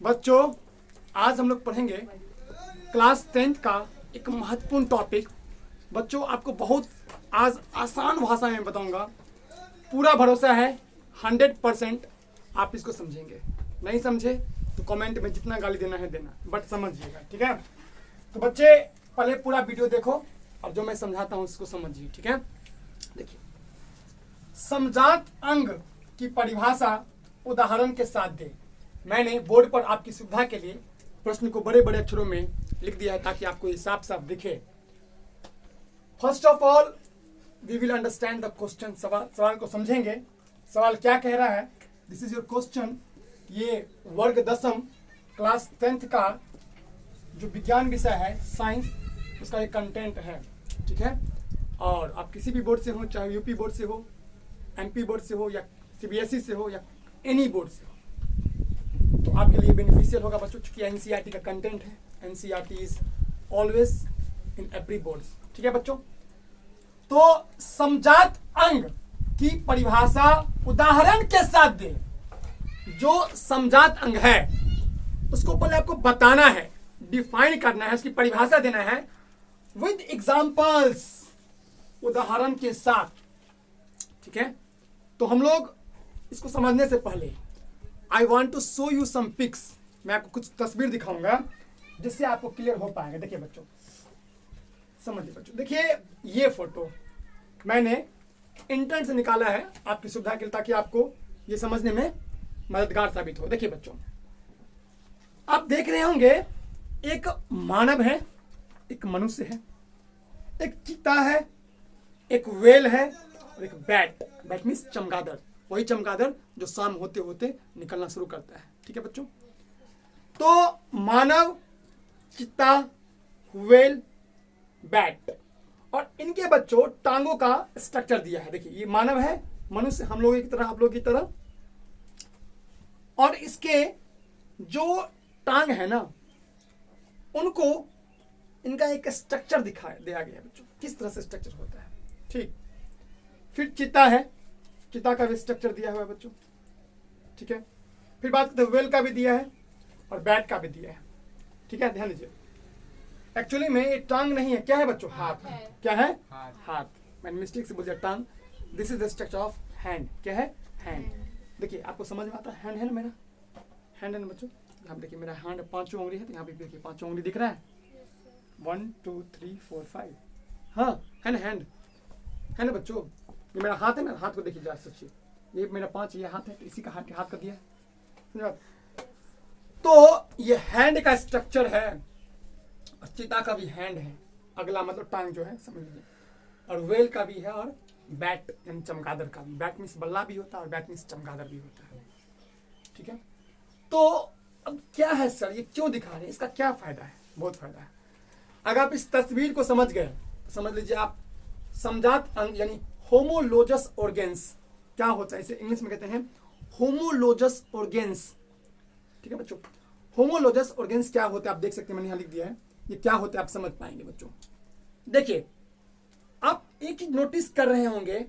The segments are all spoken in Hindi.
बच्चों, आज हम लोग पढ़ेंगे क्लास 10th का एक महत्वपूर्ण टॉपिक। बच्चों, आपको बहुत आज आसान भाषा में बताऊंगा। पूरा भरोसा है 100% आप इसको समझेंगे। नहीं समझे तो कमेंट में जितना गाली देना है देना, बट समझिएगा, ठीक है। तो बच्चे पहले पूरा वीडियो देखो और जो मैं समझाता हूँ उसको समझिए, ठीक है। देखिए, समजात अंग की परिभाषा उदाहरण के साथ दे। मैंने बोर्ड पर आपकी सुविधा के लिए प्रश्न को बड़े बड़े अक्षरों में लिख दिया है ताकि आपको ये साफ साफ दिखे। First of all we will understand the question. सवाल को समझेंगे। सवाल क्या कह रहा है? This is your question. ये वर्ग 10वीं क्लास 10th का जो विज्ञान विषय है, साइंस, उसका एक कंटेंट है, ठीक है। और आप किसी भी बोर्ड से हो, चाहे यूपी बोर्ड से हो, एमपी बोर्ड से हो, या सीबीएसई से हो, या एनी बोर्ड से हो, तो आपके लिए बेनिफिशियल होगा बच्चों, क्योंकि एनसीईआरटी का कंटेंट है। NCERT is always in every board, ठीक है बच्चों। तो समजात अंग की परिभाषा उदाहरण के साथ दे। जो समजात अंग है उसको पहले आपको बताना है, डिफाइन करना है, उसकी परिभाषा देना है विद एग्जांपल्स, उदाहरण के साथ, ठीक है। तो हम लोग इसको समझने से पहले I want to show you some pics. मैं आपको कुछ तस्वीर दिखाऊंगा जिससे आपको क्लियर हो पाएगा। देखिए बच्चों, समझिए बच्चों। देखिए, ये फोटो मैंने इंटरनेट से निकाला है आपकी सुविधा के लिए, ताकि आपको ये समझने में मददगार साबित हो। देखिए बच्चों, आप देख रहे होंगे एक मानव है, एक मनुष्य है, एक चीता है, एक वेल है और एक बैट। बैट मीन्स चमगादड़, वही चमगादड़ जो शाम होते होते निकलना शुरू करता है, ठीक है बच्चों। तो मानव, चीता, वेल, बैट, और इनके बच्चों टांगों का स्ट्रक्चर दिया है। देखिए, ये मानव है, मनुष्य, हम लोगों की तरह, आप लोगों की तरह, और इसके जो टांग है ना, उनको इनका एक स्ट्रक्चर दिया गया है बच्चों, किस तरह से स्ट्रक्चर होता है, ठीक। फिर चीता है, चीता का भी स्ट्रक्चर दिया हुआ है बच्चों, ठीक है। फिर बात करते हैं, वेल का भी दिया है और बैट का भी दिया है, ठीक है। ध्यान दीजिए, एक्चुअली में ये टांग नहीं है, क्या है बच्चों? हाथ है। क्या है? हाथ। मैंने मिस्टेक से बोल दिया टांग। This is the structure of hand. क्या है? हैंड। देखिए, आपको समझ में आता है? हैंड है ना मेरा, हैंड है ना बच्चों। यहाँ देखिए, मेरा हैंड 5 उंगली है, तो यहाँ पे देखिए 5 उंगली दिख रहा है। 1 2 3 4 5, हाँ है ना, हैंड है ना बच्चों। ये मेरा हाथ है ना, हाथ को देखिए जरा सच्ची, ये मेरा 5 ये हाथ है, इसी का हाथ का दिया है। तो ये हैंड का स्ट्रक्चर है, और चीता का भी हैंड है, अगला मतलब टांग जो है, समझ लीजिए। और वेल का भी है, और बैट यानी चमगादड़ का भी। बैट मीन्स बल्ला भी होता है और बैट मीन्स चमगादड़ भी होता है, ठीक है। तो अब क्या है सर, ये क्यों दिखा रहे हैं, इसका क्या फायदा है? बहुत फायदा है। अगर आप इस तस्वीर को समझ गए तो समझ लीजिए आप समजात अंग यानी होमोलोजस ऑर्गेन्स क्या होता है, इसे इंग्लिश में कहते हैं होमोलोजस ऑर्गेन्स, ठीक है बच्चों। होमोलोजस ऑर्गेन्स क्या होते हैं आप देख सकते हैं, मैंने यहाँ लिख दिया है। ये क्या होते हैं आप समझ पाएंगे बच्चों। देखिए, आप एक चीज नोटिस कर रहे होंगे,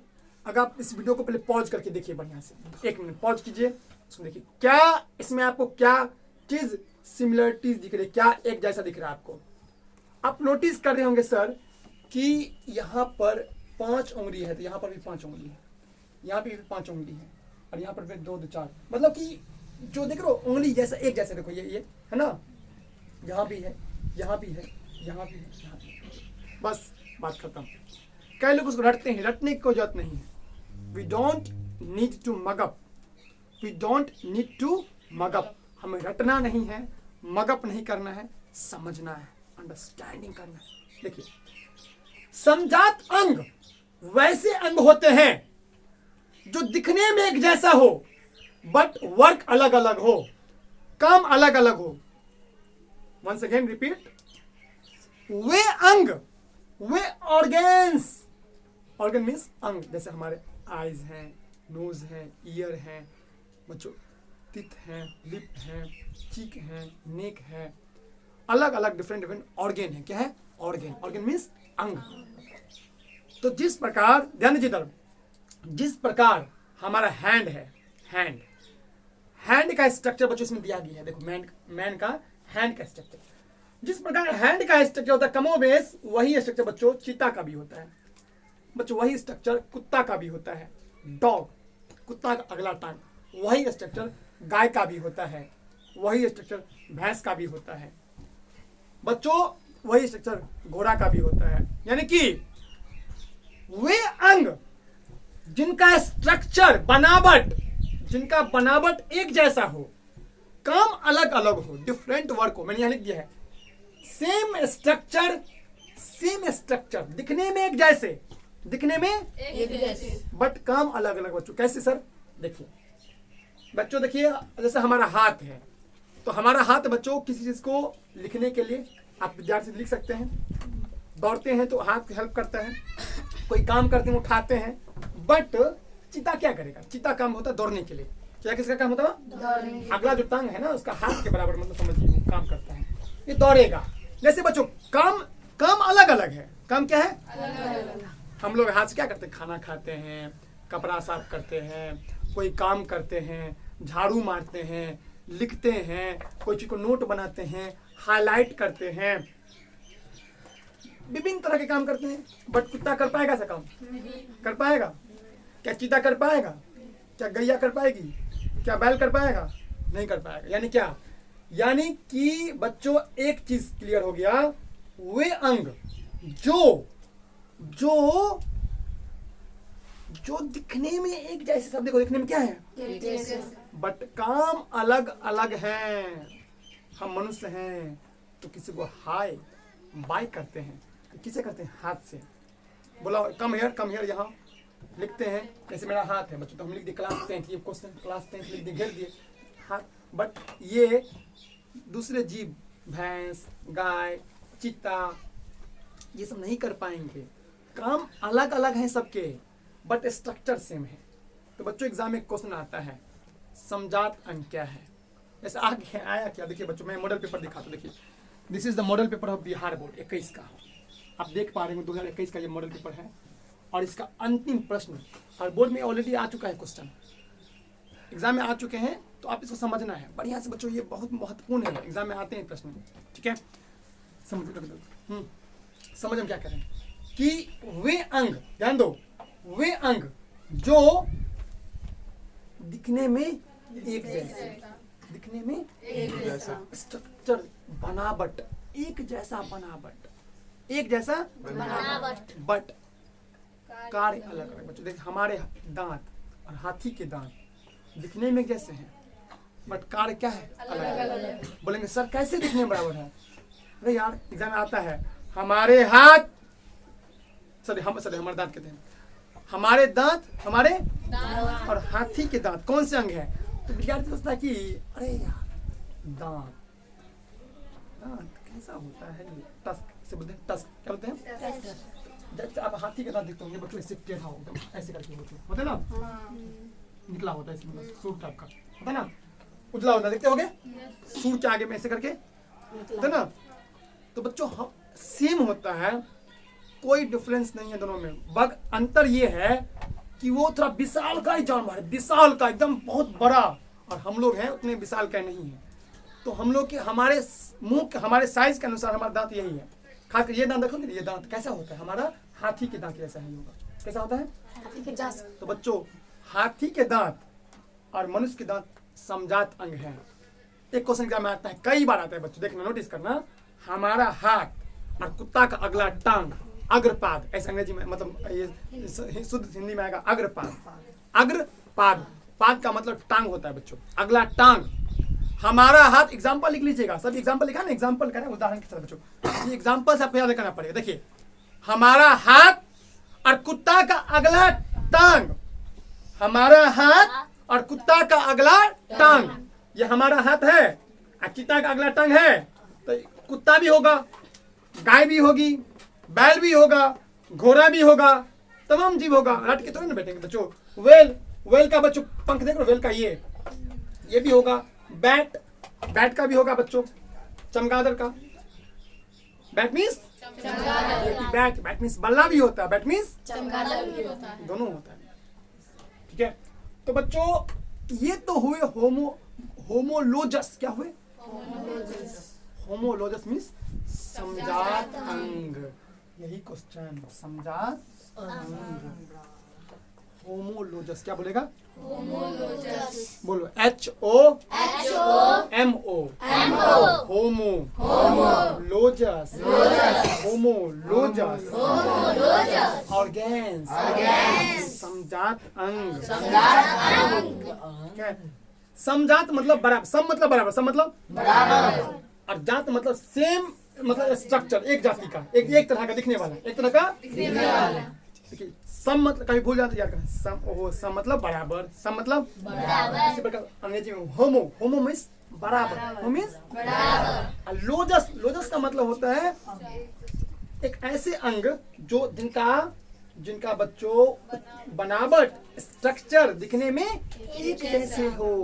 अगर आप इस वीडियो को पहले पॉज करके देखिए बढ़िया से, 1 मिनट पॉज कीजिए, इसमें देखिए क्या इसमें आपको क्या चीज सिमिलरिटीज दिख रही है, क्या एक जैसा दिख रहा है आपको। आप नोटिस कर रहे होंगे सर कि यहाँ पर 5 उंगली है, तो यहाँ पर भी 5 उंगली है, यहाँ पे भी 5 उंगली है, और यहाँ पर भी 2 2 4, मतलब कि जो देख रहे हो उंगली जैसा एक जैसे, देखो ये है ना, यहाँ भी है, यहाँ भी है, यहाँ भी है, यहाँ भी है। बस बात खत्म। कई लोग उसको रटते हैं, रटने की कोई जरूरत नहीं है। We don't need to mug up, we don't need to mug up. हमें रटना नहीं है, मगअप नहीं करना है, समझना है, अंडरस्टैंडिंग करना है। देखिए, समजात अंग वैसे अंग होते हैं जो दिखने में एक जैसा हो, बट वर्क अलग अलग हो, काम अलग अलग हो। वंस अगेन रिपीट, वे अंग, वे ऑर्गेन्स, ऑर्गन मीन्स अंग, जैसे हमारे आईज हैं, नोज है, ईयर है बच्चों, टीथ हैं, लिप हैं, चीक हैं, नेक है, अलग अलग डिफरेंट ऑर्गेन है। क्या है? ऑर्गेन। ऑर्गेन मीन्स अंग। तो जिस प्रकार, ध्यान दीजिए तरफ, जिस प्रकार हमारा हैंड है, हैंड का स्ट्रक्चर बच्चों इसमें दिया गया है। देखो मैन का हैंड का स्ट्रक्चर, जिस प्रकार हैंड का स्ट्रक्चर होता है कमोबेश, वही स्ट्रक्चर बच्चों चीता का भी होता है। बच्चों वही स्ट्रक्चर कुत्ता का भी होता है, डॉग कुत्ता का अगला टांग। वही स्ट्रक्चर गाय का भी होता है, वही स्ट्रक्चर भैंस का भी होता है। बच्चों वही स्ट्रक्चर घोड़ा का भी होता है। यानी कि वे अंग जिनका स्ट्रक्चर जिनका बनावट एक जैसा हो, काम अलग अलग हो, डिफरेंट वर्क हो। मैंने यहां लिख दिया है सेम स्ट्रक्चर, दिखने में एक जैसे बट काम अलग अलग। बच्चों कैसे सर? देखिए बच्चों, देखिए जैसे हमारा हाथ है, तो हमारा हाथ बच्चों किसी चीज को लिखने के लिए आप विद्यार्थी लिख सकते हैं, दौड़ते हैं तो हाथ हेल्प करता है, कोई काम करते हैं उठाते हैं। बट चीता क्या करेगा? चीता काम होता है दौड़ने के लिए। क्या किसका काम होता है? अगला जो टांग है ना उसका हाथ के बराबर, मतलब समझिए काम करता है, ये दौड़ेगा। जैसे बच्चों काम अलग अलग है। काम क्या है? अलग। हम लोग हाथ से क्या करते हैं? खाना खाते हैं, कपड़ा साफ करते हैं, कोई काम करते हैं, झाड़ू मारते हैं, लिखते हैं, कोई चीज को नोट बनाते हैं, हाईलाइट करते हैं, विभिन्न तरह के काम करते हैं। बट कुत्ता कर पाएगा ऐसा काम? कर पाएगा? क्या चीता कर पाएगा? क्या गैया कर पाएगी? क्या बैल कर पाएगा? नहीं कर पाएगा। यानी क्या? यानी कि बच्चों एक चीज क्लियर हो गया, वे अंग जो दिखने में एक जैसे, सब देखो दिखने में क्या है, बट काम अलग अलग हैं। हम मनुष्य हैं तो किसी को हाय बाय करते हैं, किसे करते हैं? हाथ से। बोला कम हियर, यहाँ लिखते हैं। जैसे मेरा हाथ है बच्चों, तो हम लिख दिए क्लास 10, ये क्वेश्चन क्लास 10 लिख दिए, घेर दिए हाथ। बट ये दूसरे जीव, भैंस, गाय, चीता, ये सब नहीं कर पाएंगे। काम अलग अलग हैं सबके, बट स्ट्रक्चर सेम है। तो बच्चों एग्जाम में क्वेश्चन आता है समजात अंग क्या है? ऐसा आगे आया क्या? देखिए बच्चों, मैं मॉडल पेपर दिखाता हूं। देखिए this is the model paper of Bihar board 21 का। आप देख पा रहे हैं 2021 का ये मॉडल पेपर है, और इसका अंतिम प्रश्न और बोर्ड में ऑलरेडी आ चुका है, क्वेश्चन एग्जाम में आ चुके हैं। तो आप इसको समझना है बढ़िया से बच्चों, ये बहुत महत्वपूर्ण है, एग्जाम में आते हैं प्रश्न। ठीक है, समझ हम क्या करें कि वे अंग, ध्यान दो, वे अंग जो दिखने में एक जैसा, स्ट्रक्चर बनावट एक जैसा बट कार्य अलग अलग। बच्चों देखिए हमारे दांत और हाथी के दांत दिखने में जैसे हैं, बट कार्य क्या है? अलग अलग। बोलेंगे सर कैसे दिखने में बराबर है? अरे यार एग्जाम में आता है हमारे हाथ, हमारे दांत कहते हैं, हमारे दांत और हाथी के दांत कौन से अंग है? तो विद्यार्थी सोचता है कि अरे यार दांत कैसा होता है? ये टस्क से बोलते हैं, टस्क क्या बोलते हैं? जब आप हाथी के दांत देखते होंगे बच्चों, इससे टेढ़ा होगा, ऐसे करके होता है ना, निकला होता है इसमें, मतलब सूट टाइप का होता है ना, उजला होता है, देखते होंगे सूट के आगे में ऐसे करके होता है ना। तो बच्चों हम सेम होता है, कोई डिफरेंस नहीं है दोनों में। बग अंतर ये है कि वो थोड़ा विशाल का ही जानवर है, विशाल का एकदम बहुत बड़ा, और हम लोग हैं उतने विशाल का नहीं है। तो हम लोग के हमारे मुंह के हमारे साइज के अनुसार हमारा दांत यही है। खासकर ये दांत देखो, ये दांत कैसा होता है? हमारा हाथी के दांत जैसा ही होगा। कैसा होता है? हाथी के दांत। तो बच्चों हाथी के दांत और मनुष्य के दांत समजात अंग है। एक क्वेश्चन एग्जाम में आता है, कई बार आता है बच्चों, देखना नोटिस करना, हमारा हाथ और कुत्ता का अगला टांग, अग्रपाद, ऐसे अंग्रेजी में मतलब ये शुद्ध हिंदी में आएगा अग्रपाद, पाद का मतलब टांग होता है बच्चों, अगला टांग। हमारा हाथ, एग्जाम्पल लिख लीजिएगा, सब एग्जाम्पल लिखा ना, एग्जाम्पल करें उदाहरण के साथ बच्चों, ये एग्जाम्पल से आपको याद करना पड़ेगा। देखिए हमारा हाथ और कुत्ता का अगला टांग, हमारा हाथ और कुत्ता का अगला टांग, ये हमारा हाथ है और चीता का अगला टांग है। तो कुत्ता भी होगा, गाय भी होगी, बैल भी होगा, घोड़ा भी होगा, तमाम जीव होगा, रट के थोड़ी ना बैठेंगे बच्चों। वेल का बच्चों पंख देख लो, वेल का ये भी होगा, बैट का भी होगा बच्चों, चमगादड़ का, बैट मीन्स बैट मीन्स बल्ला भी होता है, बैट मीन्स चमगादड़ भी होता है, दोनों होता है। ठीक है, तो बच्चों ये तो हुए होमो होमोलोजस क्या हुए? होमोलोजस मीन्स समजात अंग। यही क्वेश्चन, समजात अंग। होमोलोजस क्या बोलेगा? बोलो HOMO होमो लोजस होमोलोजस ऑर्गेन्स समजात अंग। क्या है? समजात मतलब बराबर, सम मतलब बराबर, सम मतलब बराबर, और जात मतलब सेम, मतलब स्ट्रक्चर, एक जाति का, एक तरह का दिखने वाला, एक तरह का दिखने वाला। देखिए सम मतलब कभी भूल जाते यार, सम मतलब बराबर, सम मतलब बराबर। इसी प्रकार अंग्रेजी में होमो मीन्स बराबर, होमो मीन्स बराबर। लोजस का मतलब होता है एक ऐसे अंग जो जिनका बच्चों बनावट, स्ट्रक्चर दिखने में एक जैसे हो,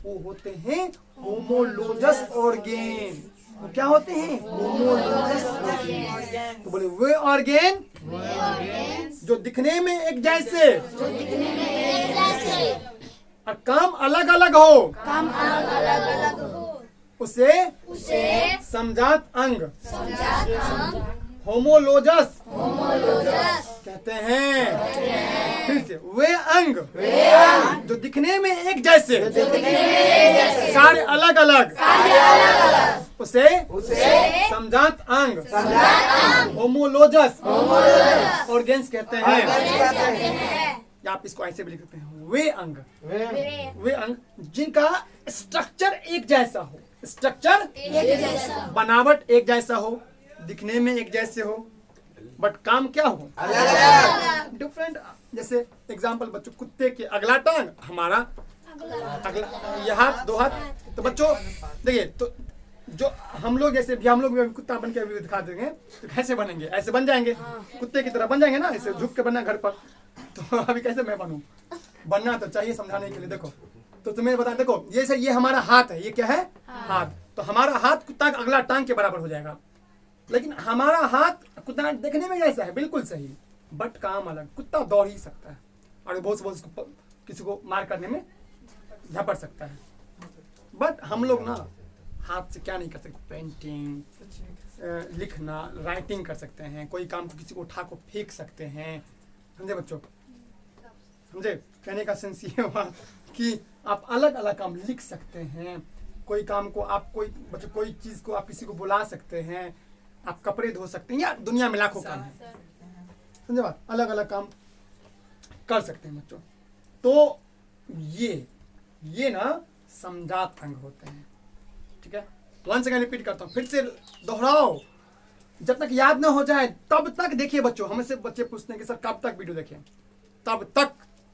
वो होते हैं होमोलोजस ऑर्गेन। वो क्या होते हैं? होमोलोजस ऑर्गेन। तो बोले वे ऑर्गेन जो दिखने में एक जैसे और काम अलग अलग हो, उसे समजात अंग होमोलोजस कहते हैं। फिर से वे अंग जो दिखने में एक जैसे सारे अलग अलग उसे समजात अंग होमोलोजस ऑर्गेन्स कहते हैं। या आप इसको ऐसे भी लिख सकते हैं, वे अंग जिनका स्ट्रक्चर एक जैसा हो, स्ट्रक्चर बनावट एक जैसा हो, दिखने में एक जैसे हो, बट काम क्या हो? डिफरेंट। जैसे एग्जांपल बच्चों, कुत्ते के अगला टांग, हमारा अगला, ये हाथ, दो हाथ। तो बच्चों देखिए, तो जो हम लोग जैसे भी, हम लोग भी कुत्ता बन के अभी दिखा देंगे तो कैसे बनेंगे? ऐसे बन जाएंगे, कुत्ते की तरह बन जाएंगे ना, ऐसे झुक के बनना घर पर। तो अभी कैसे मैं बनूं? बनना तो चाहिए समझाने के लिए। देखो तो तुम्हें बता, देखो ये हमारा हाथ है, ये क्या है? हाथ। तो हमारा हाथ कुत्ता का अगला टांग के बराबर हो जाएगा, लेकिन हमारा हाथ कुत्ता देखने में जैसा है, बिल्कुल सही, बट काम अलग। कुत्ता दौड़ ही सकता है और बहुत किसी को मार करने में झपट सकता है, बट हम लोग ना हाथ से क्या नहीं कर सकते? पेंटिंग, लिखना, राइटिंग कर सकते हैं, कोई काम को किसी को उठा को फेंक सकते हैं। समझे बच्चों? समझे? कहने का सेंस ये हुआ कि आप अलग अलग काम लिख सकते हैं, कोई काम को आप कोई चीज को आप किसी को बुला सकते हैं, आप कपड़े धो सकते हैं, या दुनिया में लाखों काम है। समझे बात? अलग अलग काम कर सकते हैं बच्चों। तो ये ना समजात अंग होते हैं। ठीक है, वंस अगेन रिपीट करता हूँ, फिर से दोहराओ, जब तक याद ना हो जाए तब तक देखिए बच्चों। हमसे बच्चे पूछते हैं कि सर कब तक वीडियो देखें? तब तक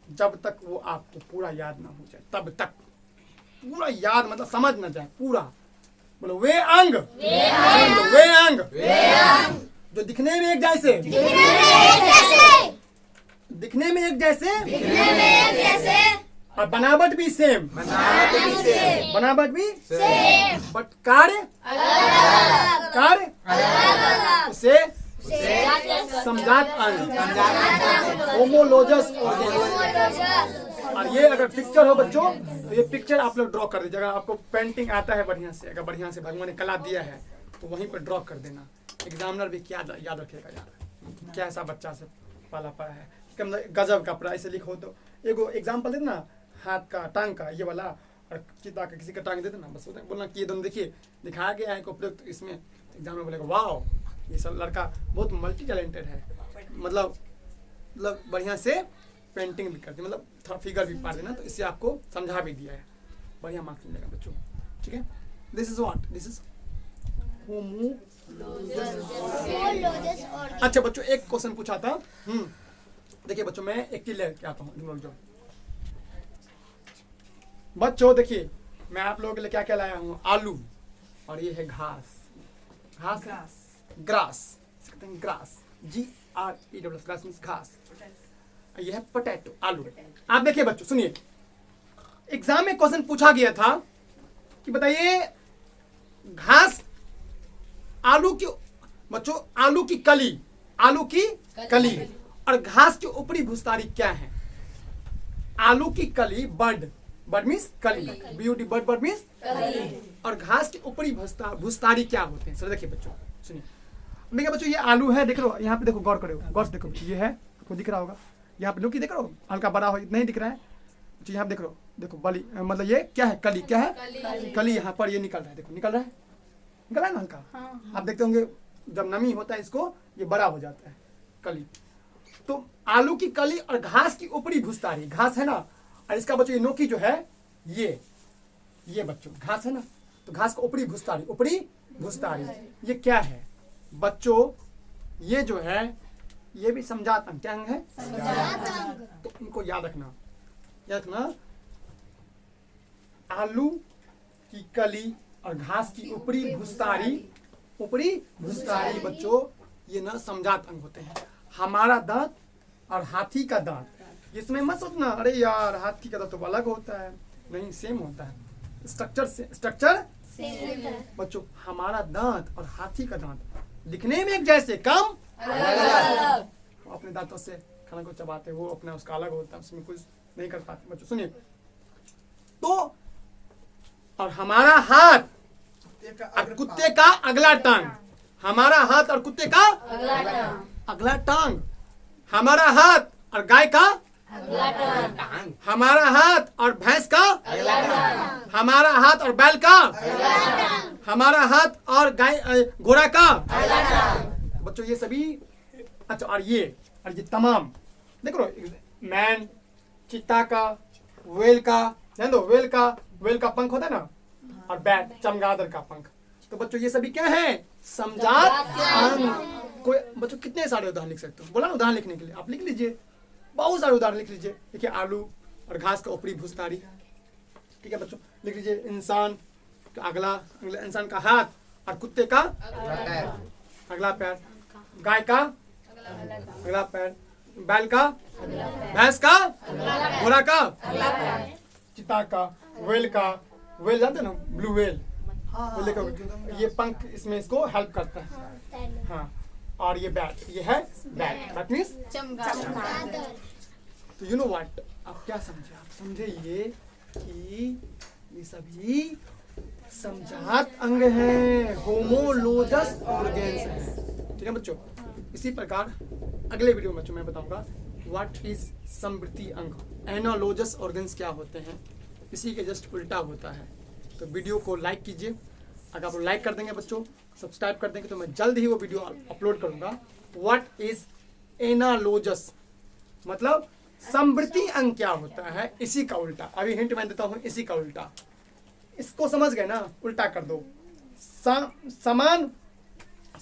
जब तक वो आपको पूरा याद ना हो जाए, तब तक। पूरा याद मतलब समझ ना जाए पूरा। बोलो वे अंग जो दिखने में एक जैसे और बनावट भी सेम, बट कार्य उसे समजात अंग होमोलोजस ऑर्गेन्स। और ये अगर पिक्चर हो बच्चों, तो ये पिक्चर आप लोग ड्रॉ कर दीजिए। अगर आपको पेंटिंग आता है बढ़िया से, अगर बढ़िया से भगवान ने कला दिया है, तो वहीं पर ड्रॉ कर देना। एग्जामिनर भी क्या याद रखेगा यार, क्या ऐसा बच्चा से पाला पड़ा है, गजब का पड़ा, ऐसे लिखो। तो एगो एग्जाम्पल दे देना, हाथ का, टांग का, ये वाला, और चिता का किसी का टांग दे देना, बस बोलना कि ये दोनों देखिए दिखाया गया है उपयुक्त। इसमें एग्जामिनर बोलेगा वाओ, ये सब लड़का बहुत मल्टी टैलेंटेड है, मतलब बढ़िया से पेंटिंग भी करती, मतलब थोड़ा फिगर भी पार देना, तो इससे आपको समझा भी दिया है, बढ़िया मार्क्स मिलेगा बच्चों। ठीक है, दिस इज होमो। अच्छा बच्चों, एक क्वेश्चन पूछा था। देखिए बच्चों, मैं एक चीज लेके आता हूँ बच्चों। देखिए मैं आप लोगों के लिए क्या क्या लाया हूँ, आलू, और ये है घास, grass, grass, GRAS, grass means घास। ये है पोटैटो, आलू। आप देखिए बच्चों, सुनिए, एग्जाम में क्वेश्चन पूछा गया था कि बताइए घास, आलू की, बच्चों आलू की कली और घास की ऊपरी भूसारी क्या है? आलू की कली बर्ड, बड मीन्स कली, BUD बड मीन्स कली। और घास के ऊपरी भूस्तारी क्या होते हैं? सर देखिए बच्चों, सुनिए। देखिए बच्चों, ये आलू है, देख लो यहाँ पे, देखो गौर करो, गौर से देखो, ये है, आपको दिख रहा होगा यहाँ पे, नुकी देख रहे हो, हल्का बड़ा हो, नहीं दिख रहा है, यहाँ पे देख लो, देखो बली, मतलब ये क्या है? कली। क्या है? कली। यहाँ पर ये निकल रहा है, देखो निकल रहा है ना हल्का। आप देखते होंगे जब नमी होता है इसको, ये बड़ा हो जाता है, कली। तो आलू की कली और घास की ऊपरी भूस्तारी, घास है ना, और इसका बच्चों ये नोकी जो है, ये बच्चों घास है ना, तो घास का ऊपरी भूस्तारी, ये क्या है बच्चों? ये जो है, ये भी समजात अंग। क्या अंग है? तो इनको याद रखना, आलू की कली और घास की ऊपरी भूस्तारी बच्चों, ये ना समजात अंग होते हैं। हमारा दांत और हाथी का दांत, इसमें मत सोचना अरे यार हाथी का दांत तो अलग होता है, नहीं, सेम होता है, स्ट्रक्चर बच्चों। हमारा दांत और हाथी का दांत दिखने में एक जैसे, कम अलग। अपने दांतों से खाना को चबाते, वो अपना उसका अलग होता है, उसमें कुछ नहीं कर पाते बच्चों। सुनिए तो, और हमारा हाथ और कुत्ते का अगला टांग, हमारा हाथ और कुत्ते का अगला टांग, हमारा हाथ और गाय का अगला टांग, हमारा हाथ और भैंस का अगला टांग, हमारा हाथ और बैल का अगला टांग, हमारा हाथ और गाय घोड़ा का अगला टांग बच्चों। ये सभी, अच्छा, और ये तमाम देखो, मैन, चीता का, वेल का, जान दो, वेल का पंख होता है ना, और बैट, चमगादड़ का पंख। तो बच्चों ये सभी क्या है? समजात अंग। कोई बच्चों कितने सारे उदाहरण लिख सकते हो? बोला ना उदाहरण लिखने के लिए, आप लिख लीजिए, बहुत सारे उदाहरण लिख लीजिए। देखिए आलू और घास का ऊपरी भूस्तारी, ठीक है बच्चों, लिख लीजिए। इंसान का अगला इंसान का हाथ और कुत्ते का अगला पैर, गाय का अगला पैर, बैल का, भैंस का, घोड़ा का, चीता का, वेल जानते ना, ब्लू वेल, देखो ये पंख इसमें इसको हेल्प करता है, हाँ। और ये बैट, ये है बैट मीन्स चमगादड़। तो यू नो व्हाट, आप क्या समझे? आप समझे ये कि ये सभी समजात अंग हैं, होमोलोजस ऑर्गेन्स हैं, ठीक है बच्चों। इसी प्रकार अगले वीडियो में बच्चों मैं बताऊंगा व्हाट इज समवृत्ति अंग, एनालोजस ऑर्गेन्स क्या होते हैं, इसी के जस्ट उल्टा होता है। तो वीडियो को लाइक कीजिए, अगर आप लाइक कर देंगे बच्चों, सब्सक्राइब कर देंगे, तो मैं जल्द ही वो वीडियो अपलोड करूंगा। व्हाट इज एनालोजस मतलब समवृत्ति अंग क्या होता है, इसी का उल्टा। अभी हिंट मैं देता हूँ, इसी का उल्टा। इसको समझ गए ना, उल्टा कर दो।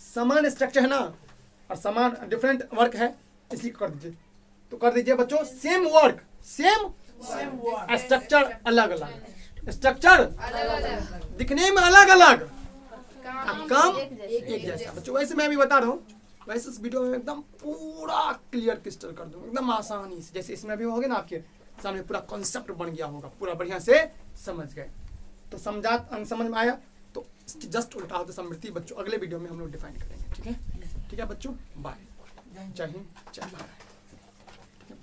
समान स्ट्रक्चर है ना, और समान डिफरेंट वर्क है, इसी को कर दीजिए। तो कर दीजिए बच्चों, सेम वर्क सेम स्ट्रक्चर अलग अलग, स्ट्रक्चर दिखने में अलग अलग, काम एक जैसा बच्चों। वैसे मैं भी बता रहा हूँ, वैसे इस वीडियो में एकदम पूरा क्लियर क्रिस्टल कर दूँ एकदम आसानी से, जैसे इसमें भी होगा ना, आपके सामने पूरा कॉन्सेप्ट बन गया होगा, पूरा बढ़िया से समझ गए। तो समझात अंग समझ में आया, तो जस्ट उल्टा होता समृद्धि बच्चों अगले वीडियो में हम लोग डिफाइन करेंगे, ठीक है बच्चों। बाय, जय हिंद, जय भारत,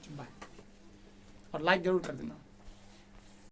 बाय, और लाइक जरूर कर देना।